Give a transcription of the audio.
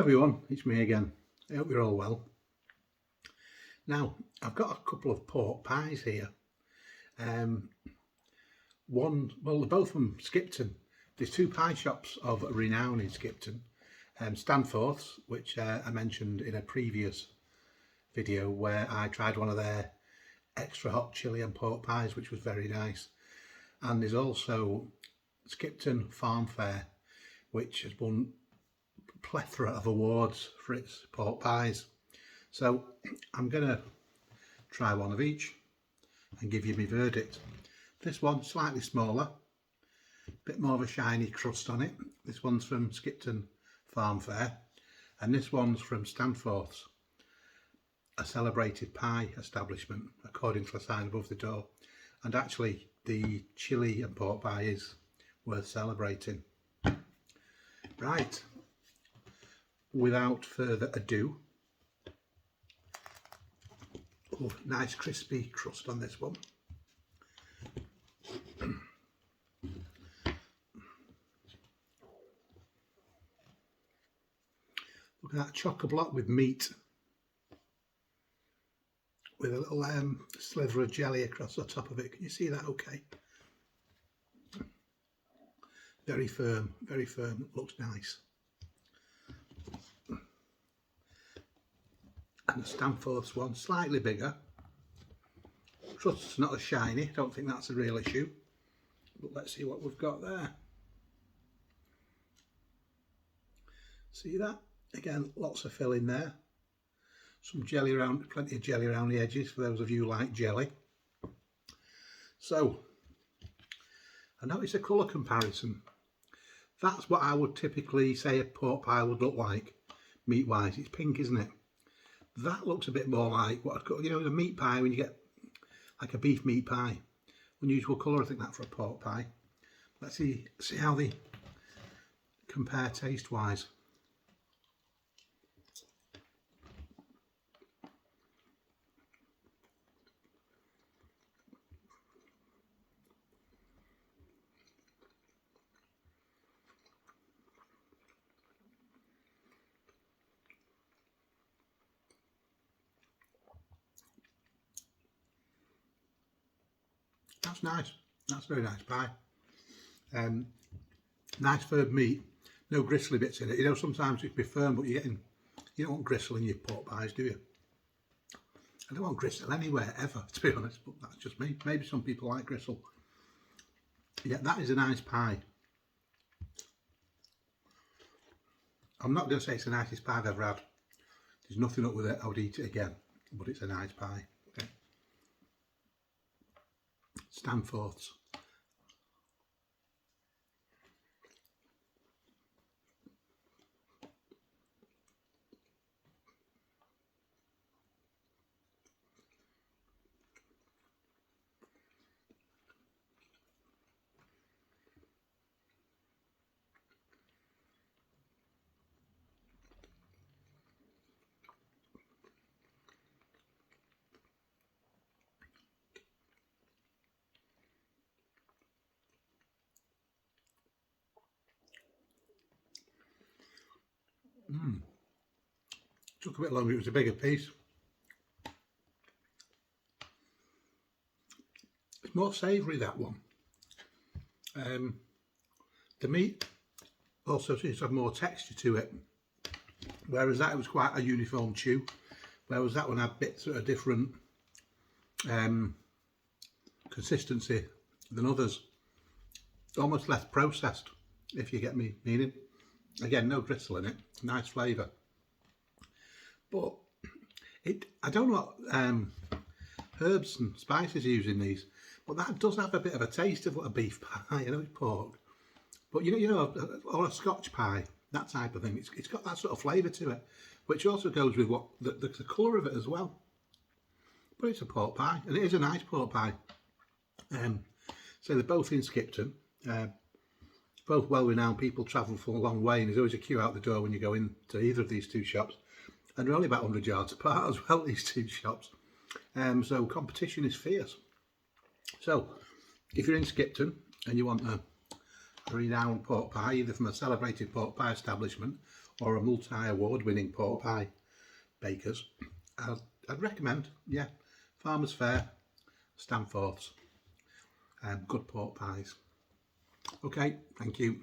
everyone, it's me again. I hope you're all well. Now, I've got a couple of pork pies here. They're both from Skipton. There's two pie shops of renown in Skipton. Stanforth's, which I mentioned in a previous video where I tried one of their extra hot chilli and pork pies, which was very nice. And there's also Skipton Farm Fair, which has won a plethora of awards for its pork pies. So I'm going to try one of each and give you my verdict. This one's slightly smaller, a bit more of a shiny crust on it. This one's from Skipton Farm Fair, and this one's from Stanforth's, a celebrated pie establishment according to the sign above the door. And actually the chilli and pork pie is worth celebrating. Right, without further ado, nice crispy crust on this one. Look at that chock-a-block with meat, with a little sliver of jelly across the top of it. Can you see that okay? Very firm, looks nice. And the Stanforth's one, slightly bigger. Crust's not as shiny, don't think that's a real issue. But let's see what we've got there. See that? Again, lots of filling there. Some jelly around, plenty of jelly around the edges for those of you who like jelly. So, I noticed a colour comparison. That's what I would typically say a pork pie would look like, meat-wise. It's pink, isn't it? That looks a bit more like what I'd call, a meat pie when you get like a beef meat pie. Unusual colour, I think, that for a pork pie. Let's see how they compare taste-wise. That's nice. That's very nice pie. Nice firm meat. No gristly bits in it. Sometimes it can be firm, but you don't want gristle in your pork pies, do you? I don't want gristle anywhere ever, to be honest. But that's just me. Maybe some people like gristle. Yeah, that is a nice pie. I'm not going to say it's the nicest pie I've ever had. There's nothing up with it. I would eat it again. But it's a nice pie. Okay. Stanforth's. Took a bit longer, it was a bigger piece. It's more savoury, that one. The meat also seems to have more texture to it, whereas that was quite a uniform chew, whereas that one had bits that are different consistency than others. Almost less processed, if you get me meaning. Again, no gristle in it, nice flavour. But I don't know what herbs and spices are using these, but that does have a bit of a taste of what a beef pie, it's pork. But or a Scotch pie, that type of thing. It's got that sort of flavour to it, which also goes with what the colour of it as well. But it's a pork pie, and it is a nice pork pie. So they're both in Skipton. Both well-renowned. People travel for a long way, and there's always a queue out the door when you go into either of these two shops. And they're only about 100 yards apart as well, these two shops. So competition is fierce. So if you're in Skipton and you want a renowned pork pie, either from a celebrated pork pie establishment or a multi-award winning pork pie bakers, I'd recommend, yeah, Farmers Fair, Stanforth's, good pork pies. Okay, thank you.